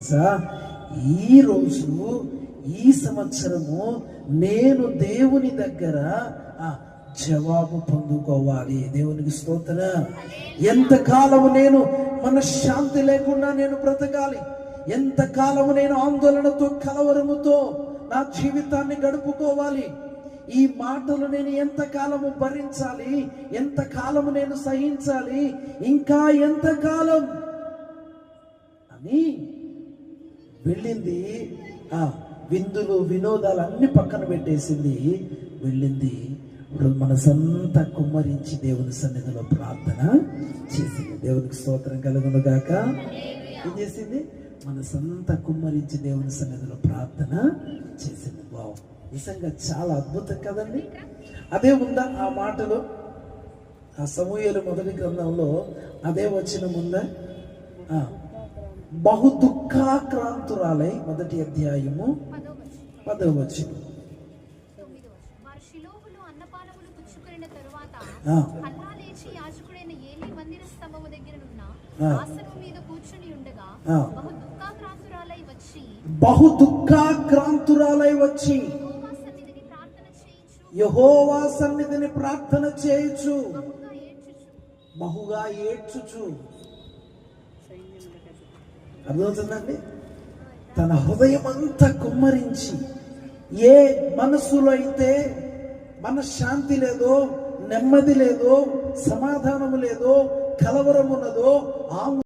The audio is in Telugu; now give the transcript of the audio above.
ఈ రోజు ఈ సంవత్సరము నేను దేవుని దగ్గర జవాబు పొందుకోవాలి. దేవునికి స్తోత్రం. ఎంతకాలము నేను మనశ్శాంతి లేకుండా నేను బ్రతకాలి, ఎంతకాలము నేను ఆందోళనతో కలవరముతో నా జీవితాన్ని గడుపుకోవాలి, ఈ మాటలు నేను ఎంతకాలము భరించాలి, ఎంతకాలము నేను సహించాలి, ఇంకా ఎంతకాలం అని వెళ్ళింది. విందులు వినోదాలు అన్ని పక్కన పెట్టేసింది. వెళ్ళింది మనసంతా కుమ్మరించి దేవుని సన్నిధిలో ప్రార్థన చేసింది. దేవునికి స్తోత్రం కలుగును గాక. ఏం చేసింది? మనసంతా కుమ్మరించి దేవుని సన్నిధిలో ప్రార్థన చేసింది. వావ్, నిజంగా చాలా అద్భుతం కదండి. అదే ఉందా ఆ మాటలో? ఆ సమూయేలు మొదటి గ్రంథంలో అదే వచ్చిన ముందా? బహు దుఃఖాక్రాంతురాలై, మొదటి అధ్యాయము 10వ వచనం. బహు దుఃఖాక్రాంతురాలై వచ్చి యెహోవా సన్నిధిని ప్రార్థన చేయుచు బహుగా ఏడ్చుచు. అర్థమవుతుందండి? తన హృదయం అంతా కుమ్మరించి, ఏ మనసులో అయితే మనశ్శాంతి లేదో, నెమ్మది లేదో, సమాధానము లేదో, కలవరం ఉన్నదో,